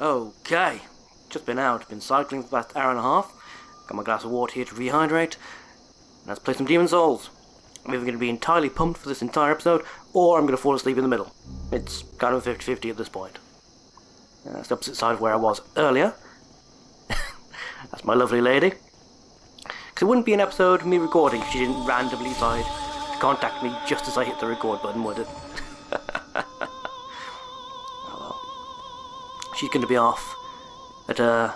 Okay, just been out, been cycling for the last hour and a half, got my glass of water here to rehydrate, and let's play some Demon Souls. I'm either going to be entirely pumped for this entire episode, or I'm going to fall asleep in the middle. It's kind of a 50-50 at this point. That's the opposite side of where I was earlier. That's my lovely lady. Because it wouldn't be an episode of me recording if she didn't randomly decide to contact me just as I hit the record button, would it? She's going to be off at her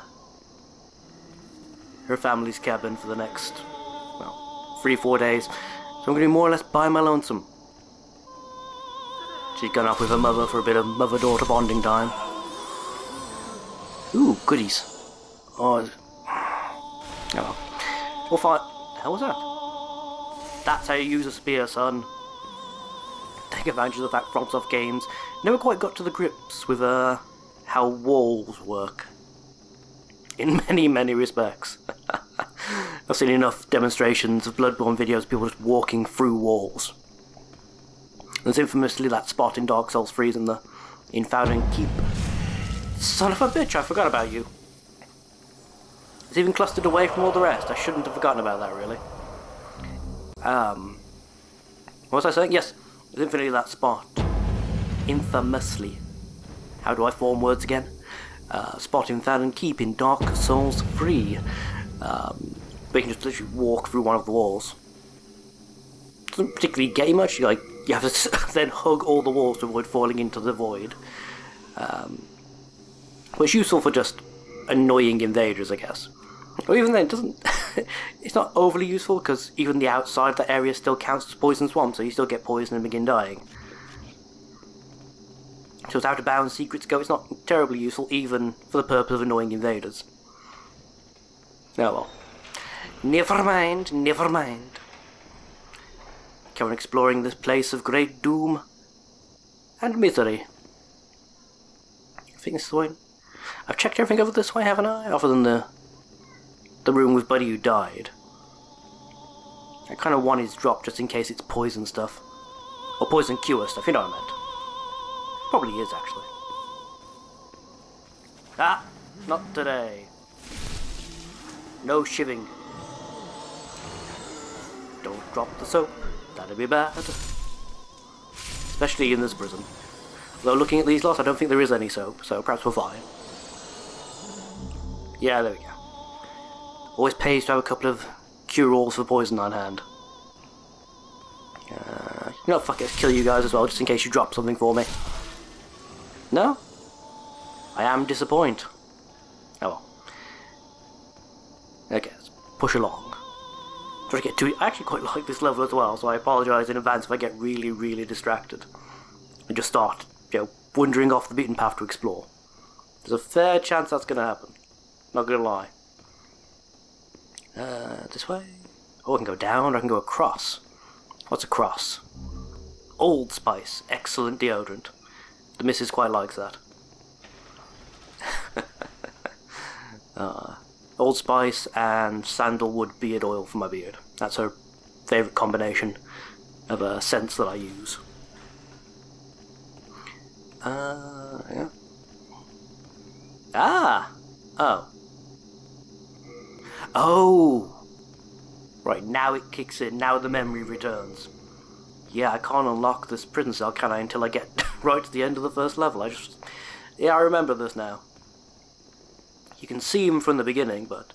family's cabin for the next, 3-4 days. So I'm going to be more or less by my lonesome. She's gone off with her mother for a bit of mother-daughter bonding time. Ooh, goodies. Oh well. We'll find... The hell was that? That's how you use a spear, son. Take advantage of the fact FromSoft games never quite got to the grips with, how walls work. In many, many respects. I've seen enough demonstrations of Bloodborne videos of people just walking through walls. There's infamously that spot in Dark Souls 3 in Fountain Keep. Son of a bitch, I forgot about you. It's even clustered away from all the rest. I shouldn't have forgotten about that, really. What was I saying? Yes, there's infinitely that spot. Infamously. How do I form words again? Spot in Fountain Keep in Dark Souls 3. But you can just literally walk through one of the walls. Doesn't particularly get you much. You have to then hug all the walls to avoid falling into the void. But it's useful for just annoying invaders, I guess. Or even then, it doesn't. It's not overly useful because even the outside of that area still counts as poison swamp, so you still get poisoned and begin dying. So as out of bounds secrets go, it's not terribly useful even for the purpose of annoying invaders. Oh well. Never mind, never mind. Come on, exploring this place of great doom and misery. I think this is the way. I've checked everything over this way, haven't I? Other than the room with Buddy who died. I kind of want his drop just in case it's poison stuff. Or poison cure stuff, you know what I meant. Probably is, actually. Ah! Not today. No shiving. Don't drop the soap. That'd be bad. Especially in this prison. Though looking at these lots, I don't think there is any soap, so perhaps we're fine. Yeah, there we go. Always pays to have a couple of cure-alls for poison on hand. You know, fuck it, kill you guys as well, just in case you drop something for me. No? I am disappointed. Oh well. Okay, let's push along. Try to get to it. I actually quite like this level as well, so I apologise in advance if I get really, really distracted. And just start, wandering off the beaten path to explore. There's a fair chance that's going to happen. Not going to lie. This way? Oh, I can go down, or I can go across. What's across? Old Spice. Excellent deodorant. The missus quite likes that. Old Spice and sandalwood beard oil for my beard. That's her favourite combination of scents that I use. Yeah. Ah! Oh. Oh! Right, now it kicks in. Now the memory returns. Yeah, I can't unlock this prison cell, can I, until I get right to the end of the first level. Yeah, I remember this now. You can see him from the beginning, but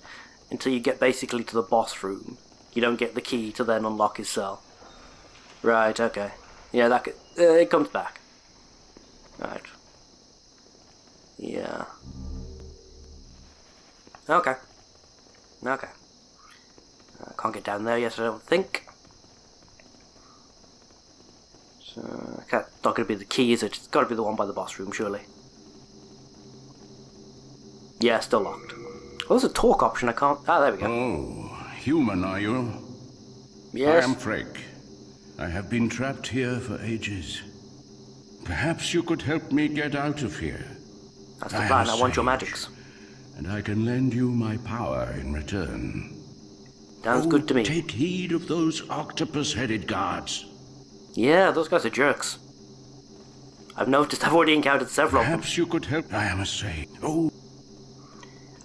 until you get basically to the boss room, you don't get the key to then unlock his cell. Right, okay. Yeah, it comes back. Right. Yeah. Okay. Okay. I can't get down there yet, I don't think. So, that's not going to be the key, is it? It's got to be the one by the boss room, surely. Yeah, still locked. Oh, there's a talk option, I can't... Ah, there we go. Oh, human are you? Yes? I am Frek. I have been trapped here for ages. Perhaps you could help me get out of here. That's the plan, I want your magics. And I can lend you my power in return. Sounds good to me. Take heed of those octopus-headed guards. Yeah, those guys are jerks. I've noticed I've already encountered several of them. Perhaps you could help. I am afraid. Oh.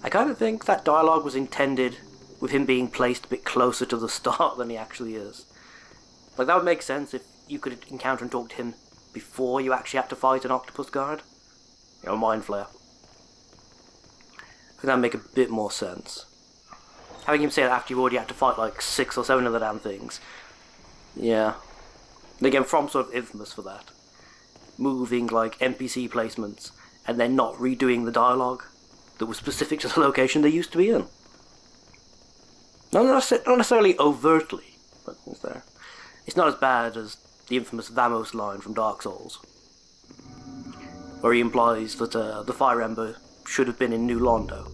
I kind of think that dialogue was intended with him being placed a bit closer to the start than he actually is. Like, that would make sense if you could encounter and talk to him before you actually had to fight an octopus guard. You know, Mind Flayer. I think that'd make a bit more sense. Having him say that after you already had to fight like 6 or 7 of the damn things. Yeah. Again, From sort of infamous for that. Moving like NPC placements and then not redoing the dialogue that was specific to the location they used to be in. Not necessarily overtly, but it's there. It's not as bad as the infamous Vamos line from Dark Souls, where he implies that the Fire Ember should have been in New Londo,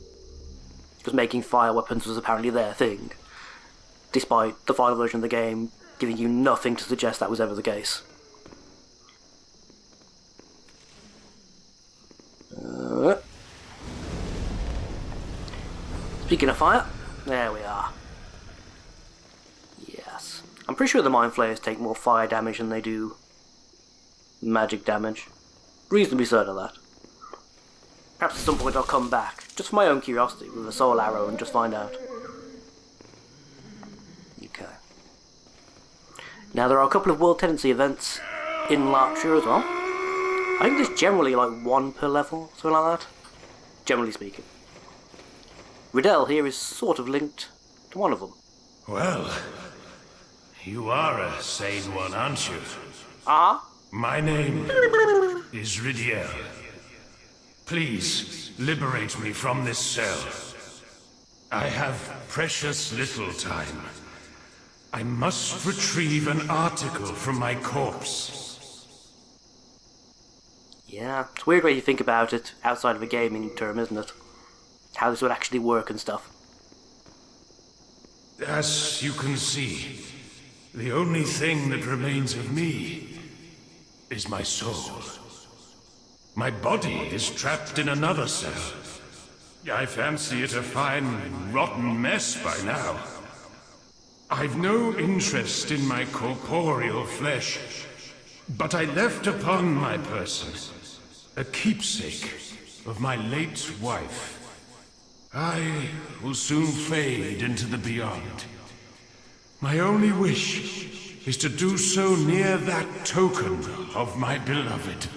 because making fire weapons was apparently their thing, despite the final version of the game giving you nothing to suggest that was ever the case. Speaking of fire, there we are. Yes. I'm pretty sure the Mind Flayers take more fire damage than they do magic damage. Reasonably certain of that. Perhaps at some point I'll come back, just for my own curiosity, with a soul arrow and just find out. Okay. Now there are a couple of World Tendency events in Larkshire as well. I think there's generally like 1 per level, something like that. Generally speaking. Riddell here is sort of linked to one of them. Well, you are a sane one, aren't you? Uh-huh. My name is Riddell. Please, liberate me from this cell. I have precious little time. I must retrieve an article from my corpse. Yeah, it's a weird way you think about it outside of a gaming term, isn't it? How this would actually work and stuff. As you can see, the only thing that remains of me is my soul. My body is trapped in another cell. I fancy it a fine, rotten mess by now. I've no interest in my corporeal flesh, but I left upon my person a keepsake of my late wife. I will soon fade into the beyond. My only wish is to do so near that token of my beloved.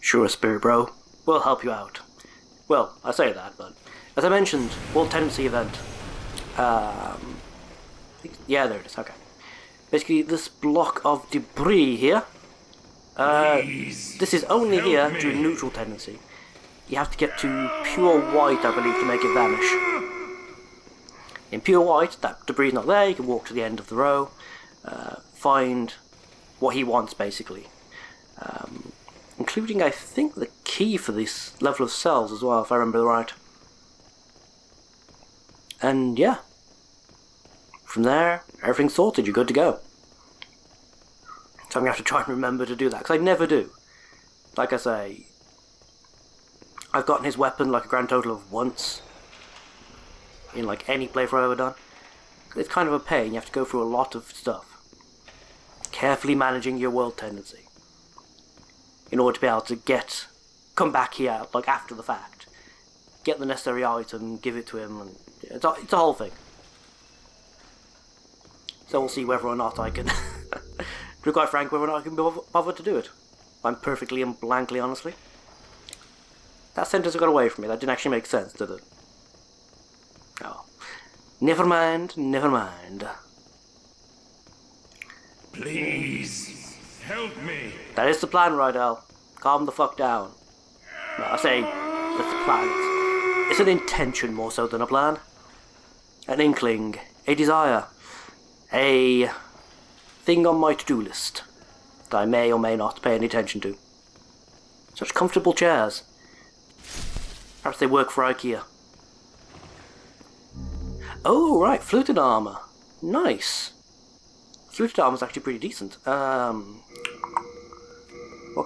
Sure, Spirit Bro. We'll help you out. Well, I say that, but as I mentioned, World Tendency event. Yeah, there it is, okay. Basically, this block of debris here. This is only here during neutral tendency. You have to get to pure white, I believe, to make it vanish. In pure white, that debris is not there, you can walk to the end of the row, find what he wants, basically. Including, I think, the key for this level of cells as well, if I remember right. And yeah. From there, everything's sorted, you're good to go. So I'm going to have to try and remember to do that, because I never do. Like I say, I've gotten his weapon like a grand total of once in like any playthrough I've ever done. It's kind of a pain, you have to go through a lot of stuff. Carefully managing your world tendency. In order to be able to come back here, like after the fact. Get the necessary item, give it to him, and it's a whole thing. So we'll see whether or not I can, to be quite frank, whether or not I can bother to do it. I'm perfectly and blankly honestly. That sentence got away from me, that didn't actually make sense, did it? Oh. Never mind, never mind. Please, help me. That is the plan, Rydell. Calm the fuck down. No, I say, that's the plan. It's an intention more so than a plan. An inkling, a desire, a thing on my to-do list that I may or may not pay any attention to. Such comfortable chairs. Perhaps they work for IKEA. Oh, right, fluted armor. Nice. Fluted armor's actually pretty decent. What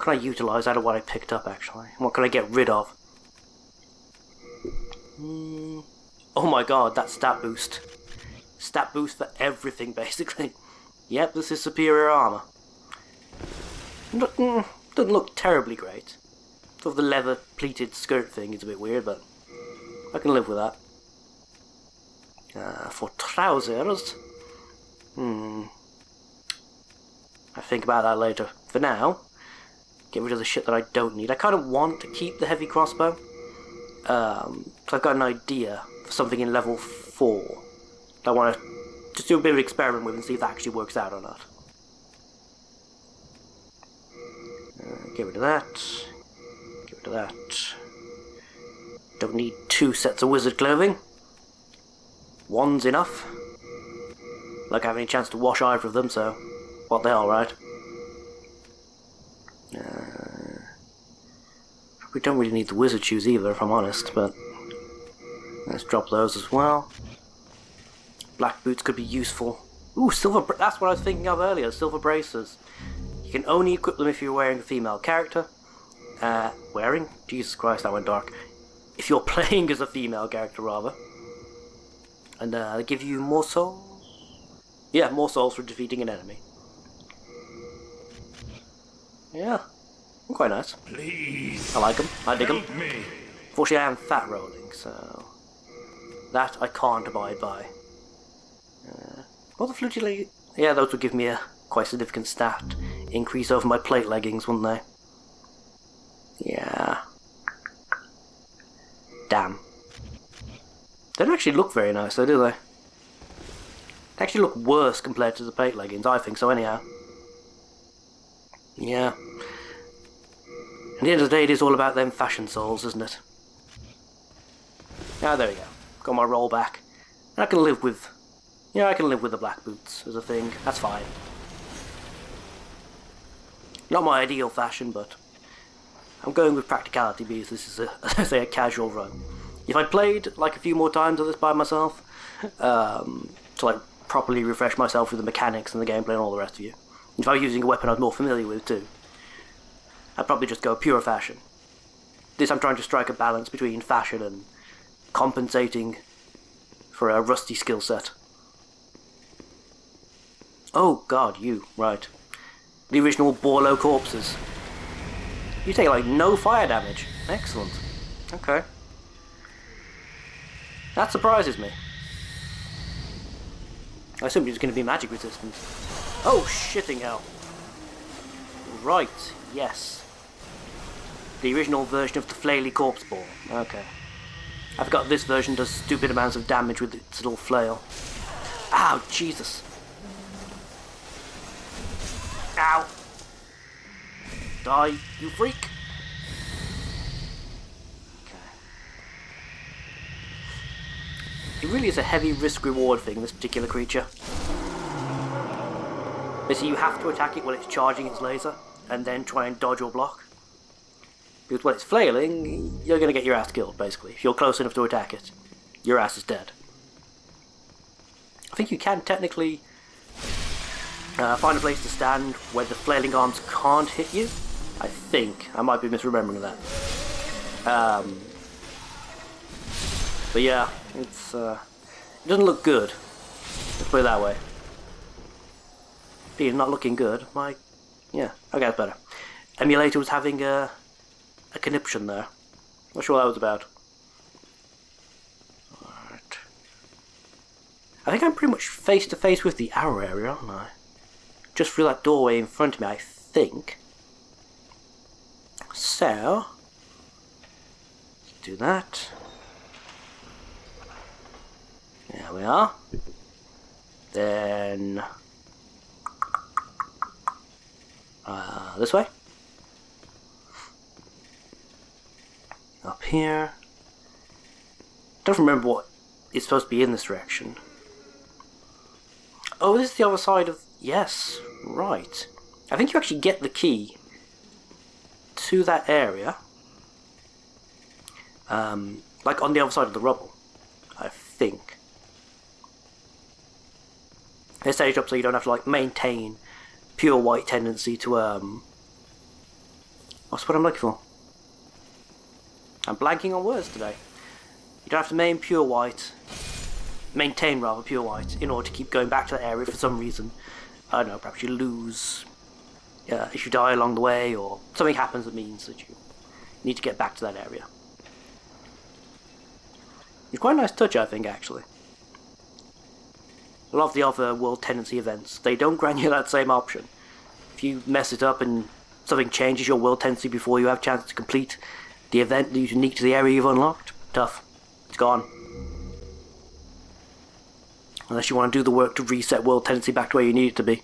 can I utilize out of what I picked up, actually? What can I get rid of? Oh my god, that stat boost. Stat boost for everything, basically. Yep, this is superior armor. Doesn't look terribly great. Sort of the leather pleated skirt thing is a bit weird, but I can live with that. For trousers, I think about that later. For now, get rid of the shit that I don't need. I kind of want to keep the heavy crossbow, so I've got an idea for something in level 4 that I want to just do a bit of an experiment with and see if that actually works out or not. Get rid of that. Get rid of that. Don't need 2 sets of wizard clothing. One's enough. Like having a chance to wash either of them, so what the hell, right? We don't really need the wizard shoes either, if I'm honest, but let's drop those as well. Black boots could be useful. Ooh, silver, that's what I was thinking of earlier, silver braces. You can only equip them if you're wearing a female character. Wearing? Jesus Christ, that went dark. If you're playing as a female character, rather. And they give you more souls? Yeah, more souls for defeating an enemy. Yeah, quite nice. Please. I like them. I dig them. Help me. Fortunately, I am fat rolling, so that I can't abide by. What the fluty leg? Yeah, those would give me a quite significant stat increase over my plate leggings, wouldn't they? Yeah. Damn. They don't actually look very nice, though, do they? They actually look worse compared to the plate leggings. I think so, anyhow. Yeah. At the end of the day, it is all about them fashion souls, isn't it? Ah, there we go. Got my roll back. I can live with... Yeah, I can live with the black boots as a thing. That's fine. Not my ideal fashion, but I'm going with practicality because this is a, say, a casual run. If I played like a few more times of this by myself, to like properly refresh myself with the mechanics and the gameplay and all the rest of you, if I was using a weapon I was more familiar with too, I'd probably just go pure fashion. This I'm trying to strike a balance between fashion and compensating for a rusty skill set. Oh god, you, right. The original Borlo corpses. You take like no fire damage. Excellent. Okay. That surprises me. I assumed it was going to be magic resistant. Oh, shitting hell. Right, yes. The original version of the flaily corpse ball. Okay. I forgot this version does stupid amounts of damage with its little flail. Ow, Jesus. Ow. Die, you freak. It really is a heavy risk-reward thing, this particular creature. Basically, you have to attack it while it's charging its laser, and then try and dodge or block. Because when it's flailing, you're going to get your ass killed, basically. If you're close enough to attack it, your ass is dead. I think you can technically find a place to stand where the flailing arms can't hit you. I think. I might be misremembering that. But yeah, it's it doesn't look good. Let's put it that way. Being not looking good, yeah, okay, that's better. Emulator was having a conniption there. Not sure what that was about. Alright. I think I'm pretty much face to face with the arrow area, aren't I? Just through that doorway in front of me, I think. So, let's do that. There we are. Then this way. Up here. Don't remember what is supposed to be in this direction. Oh, this is the other side of... Yes, right. I think you actually get the key to that area. Like on the other side of the rubble. I think. They set it up so you don't have to like maintain pure white tendency to what's what I'm looking for? I'm blanking on words today. You don't have to maintain pure white in order to keep going back to that area for some reason. I don't know, perhaps you lose if you die along the way or something happens that means that you need to get back to that area. It's quite a nice touch, I think, actually. A lot of the other World Tendency events, they don't grant you that same option. If you mess it up and something changes your World Tendency before you have a chance to complete the event that is unique to the area you've unlocked, tough. It's gone. Unless you want to do the work to reset World Tendency back to where you need it to be.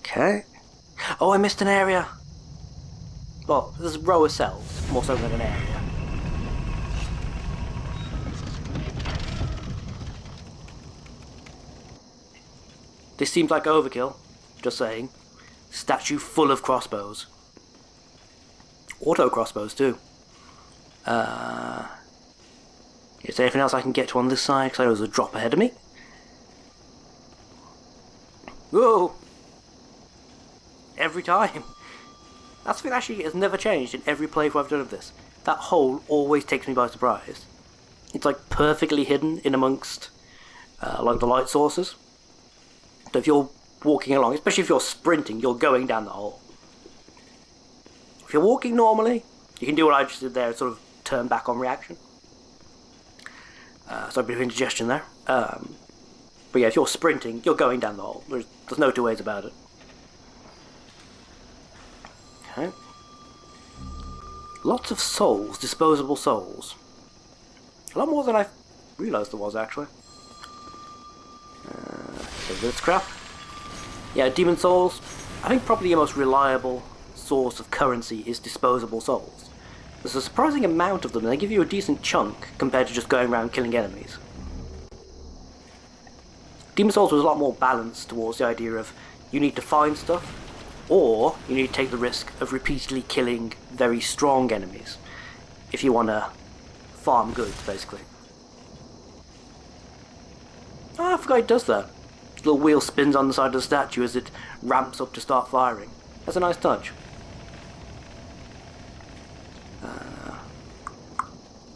Okay. Oh, I missed an area. Well, there's a row of cells, more so than an area. This seems like overkill, just saying. Statue full of crossbows. Auto crossbows too. Is there anything else I can get to on this side? Because I know there's a drop ahead of me. Whoa! Every time. That's something that actually has never changed in every playthrough I've done of this. That hole always takes me by surprise. It's like perfectly hidden in amongst like the light sources. So if you're walking along, especially if you're sprinting, you're going down the hole. If you're walking normally, you can do what I just did there and sort of turn back on reaction. So a bit of indigestion there. But yeah, if you're sprinting, you're going down the hole. There's no two ways about it. Okay. Lots of souls, disposable souls. A lot more than I realised there was, actually. So this crap. Yeah, demon souls. I think probably the most reliable source of currency is disposable souls. There's a surprising amount of them, and they give you a decent chunk compared to just going around killing enemies. Demon Souls was a lot more balanced towards the idea of you need to find stuff, or you need to take the risk of repeatedly killing very strong enemies if you want to farm goods, basically. Oh, I forgot it does that. The little wheel spins on the side of the statue as it ramps up to start firing. That's a nice touch.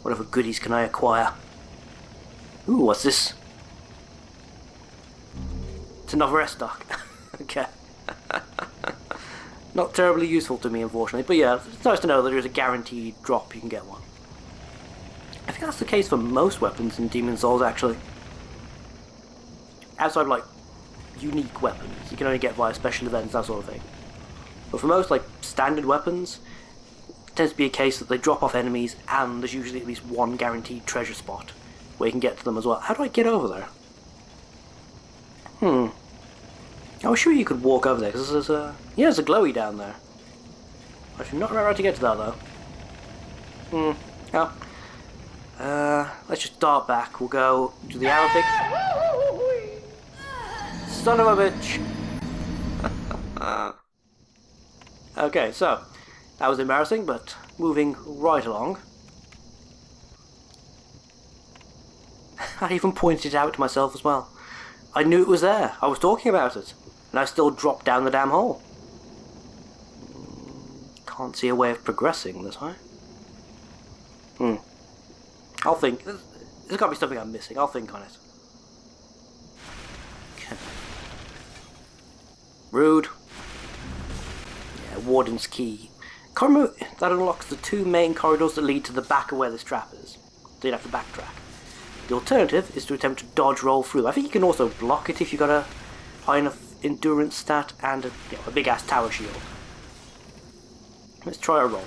What other goodies can I acquire? Ooh, what's this? It's another S-Stock. Okay. Not terribly useful to me, unfortunately. But yeah, it's nice to know that there's a guaranteed drop you can get one. I think that's the case for most weapons in Demon Souls, actually. Outside, like, unique weapons, you can only get via special events, that sort of thing. But for most, like, standard weapons, it tends to be a case that they drop off enemies, and there's usually at least one guaranteed treasure spot where you can get to them as well. How do I get over there? I was sure you could walk over there, because there's a... Yeah, there's a glowy down there. I should not remember how to get to that, though. Yeah. Let's just dart back. We'll go to the arrow fix. Son of a bitch! Okay, so... That was embarrassing, but moving right along. I even pointed it out to myself as well. I knew it was there. I was talking about it. And I still dropped down the damn hole. Can't see a way of progressing this way. I'll think. There's got to be something I'm missing. I'll think on it. Okay. Rude. Yeah, Warden's Key. Can't remember, that unlocks the two main corridors that lead to the back of where this trap is. So you'd have to backtrack. The alternative is to attempt to dodge roll through. I think you can also block it if you've got a high enough endurance stat and a big ass tower shield. Let's try a roll.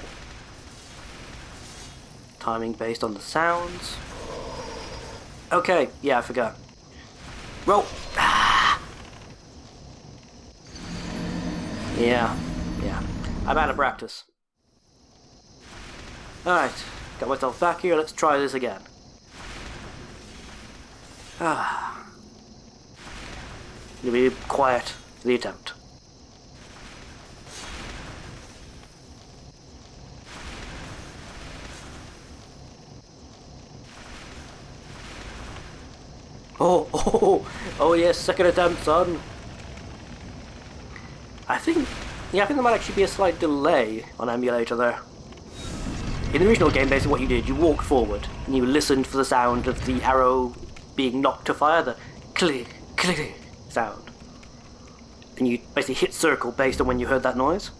Timing based on the sounds. Okay, yeah, I forgot. Roll! Ah! Yeah. I'm out of practice. Alright, got myself back here, let's try this again. Gonna be quiet for the attempt. Oh yes, second attempt, son. I think there might actually be a slight delay on emulator there. In the original game, basically what you did, you walked forward and you listened for the sound of the arrow being knocked to fire, the click, click sound. and you basically hit circle based on when you heard that noise.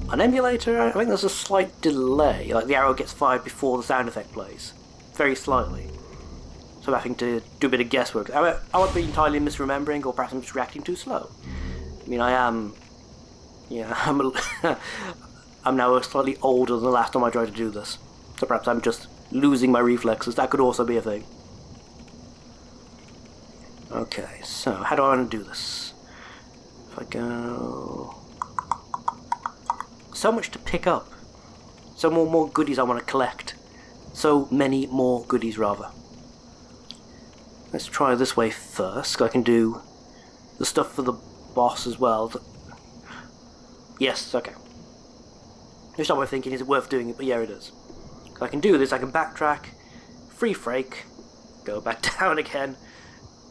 On emulator, I think there's a slight delay, like the arrow gets fired before the sound effect plays, very slightly. So I'm having to do a bit of guesswork. I won't be entirely misremembering, or perhaps I'm just reacting too slow. I mean, I am, yeah, I'm now slightly older than the last time I tried to do this, so perhaps I'm just losing my reflexes. That could also be a thing. Okay, so how do I want to do this? If I go... So much to pick up. So more goodies I want to collect. So many more goodies, rather. Let's try this way first. I can do the stuff for the boss as well. Yes, okay. Just not worth thinking, is it worth doing it? But yeah, it is. I can do this, I can backtrack, free frake, go back down again,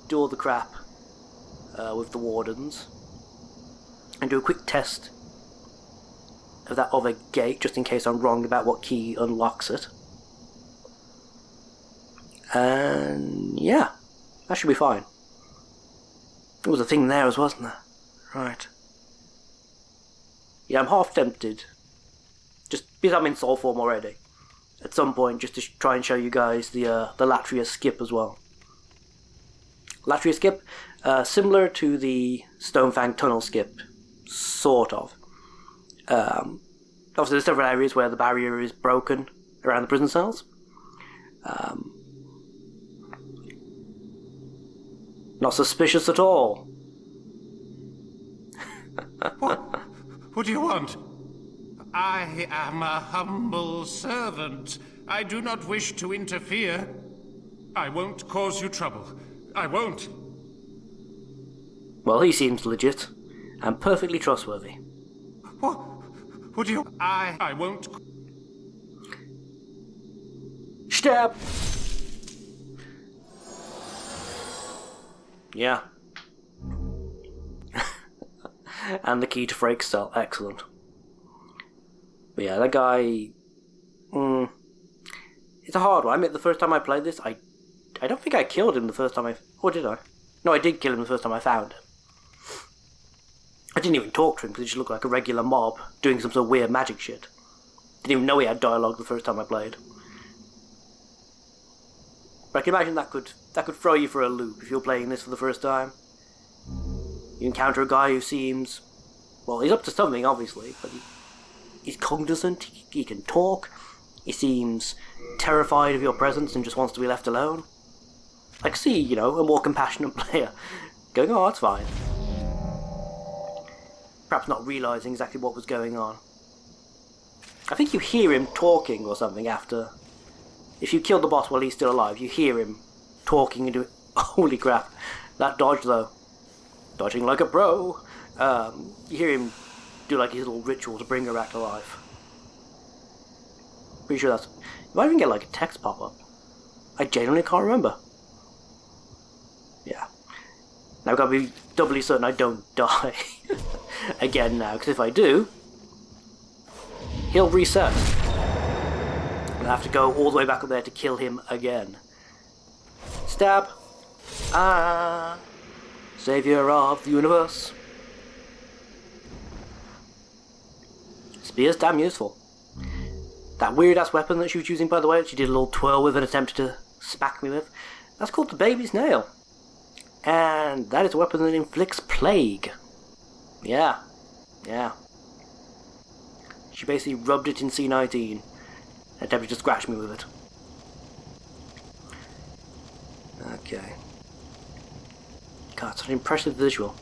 do all the crap with the wardens, and do a quick test of that other gate, just in case I'm wrong about what key unlocks it. And yeah, that should be fine. There was a thing there as well, wasn't there? Right. Yeah, I'm half tempted, just because I'm in soul form already, at some point, just to try and show you guys the Latria skip as well. Latria skip, similar to the Stonefang Tunnel skip, sort of. Obviously there's several areas where the barrier is broken around the prison cells. Not suspicious at all. What do you want? I am a humble servant. I do not wish to interfere. I won't cause you trouble. I won't. Well, he seems legit and perfectly trustworthy. What do you... I won't... Stab! Yeah. And the key to Frake's cell. Excellent. But yeah, that guy... it's a hard one. I admit, the first time I played this, I don't think I killed him the first time I... Or did I? No, I did kill him the first time I found him. I didn't even talk to him because he just looked like a regular mob doing some sort of weird magic shit. Didn't even know he had dialogue the first time I played. But I can imagine that could throw you for a loop if you're playing this for the first time. You encounter a guy who seems... Well, he's up to something, obviously, but he's cognizant, he can talk, he seems terrified of your presence and just wants to be left alone. I can see, you know, a more compassionate player going, oh, that's fine. Perhaps not realising exactly what was going on. I think you hear him talking or something after... If you kill the boss while he's still alive, you hear him talking and doing... Holy crap. That dodge, though. Dodging like a pro. You hear him do like his little ritual to bring her back to life. Pretty sure that's... You might even get like a text pop-up. I genuinely can't remember. Yeah. Now I've got to be doubly certain I don't die. Again now, because if I do... He'll reset. And I have to go all the way back up there to kill him again. Stab. Ah. Savior of the universe. Spear's damn useful. That weird ass weapon that she was using, by the way, that she did a little twirl with and attempted to smack me with, that's called the baby's nail. And that is a weapon that inflicts plague. Yeah. Yeah. She basically rubbed it in C19 and attempted to scratch me with it. Okay. God, such an impressive visual.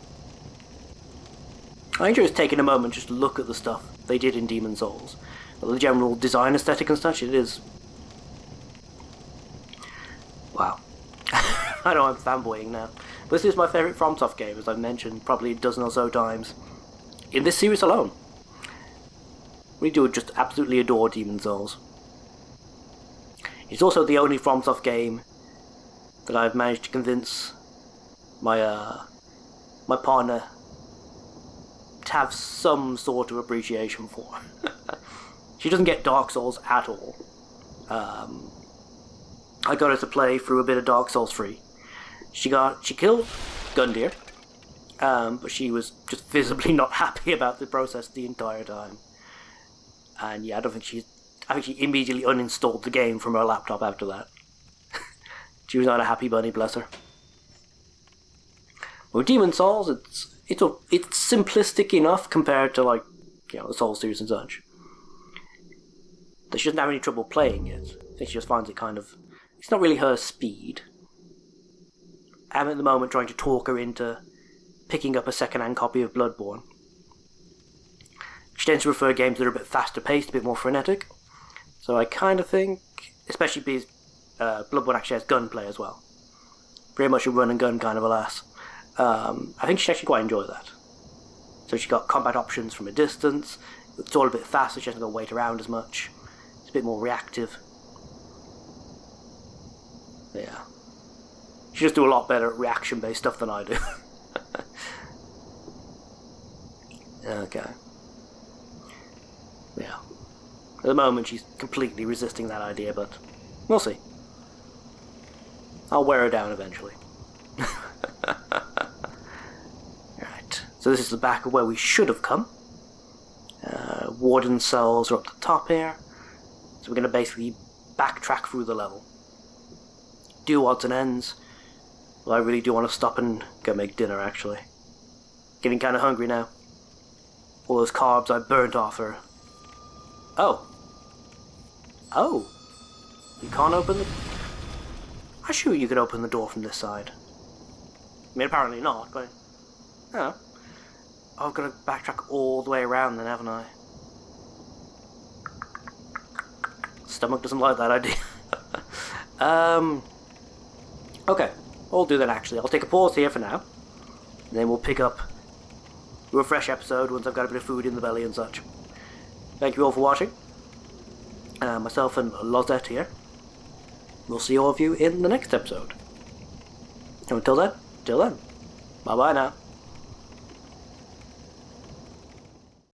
I enjoy just taking a moment just to look at the stuff they did in Demon Souls. The general design aesthetic and such, it is. Wow. I know I'm fanboying now. But this is my favourite FromSoft game, as I've mentioned probably a dozen or so times. In this series alone. We do just absolutely adore Demon Souls. It's also the only FromSoft game that I've managed to convince my my partner to have some sort of appreciation for. She doesn't get Dark Souls at all. I got her to play through a bit of Dark Souls 3. She killed Gundyr, but she was just visibly not happy about the process the entire time. And yeah, I think she immediately uninstalled the game from her laptop after that. She was not a happy bunny, bless her. With Demon's Souls, it's simplistic enough compared to, like, you know, the Souls series and such, that she doesn't have any trouble playing it. I think she just finds it kind of... It's not really her speed. I'm at the moment trying to talk her into picking up a second-hand copy of Bloodborne. She tends to prefer games that are a bit faster paced, a bit more frenetic. So I kind of think, especially because Bloodborne actually has gunplay as well. Very much a run and gun kind of a lass. I think she'd actually quite enjoy that. So she's got combat options from a distance. It's all a bit faster, she hasn't got to wait around as much. It's a bit more reactive. Yeah. She just do a lot better at reaction-based stuff than I do. Okay. Yeah. At the moment, she's completely resisting that idea, but we'll see. I'll wear her down eventually. Right. So this is the back of where we should have come. Warden cells are up the top here. So we're going to basically backtrack through the level. Do odds and ends. Well, I really do want to stop and go make dinner, actually. Getting kind of hungry now. All those carbs I burnt off her. Oh. Oh. You can't open the... I'm sure you could open the door from this side. I mean, apparently not, but... Oh. I've got to backtrack all the way around then, haven't I? Stomach doesn't like that idea. Okay. I'll do that, actually. I'll take a pause here for now. And then we'll pick up a fresh episode once I've got a bit of food in the belly and such. Thank you all for watching. Myself and Lozette here. We'll see all of you in the next episode. And until then, bye bye now.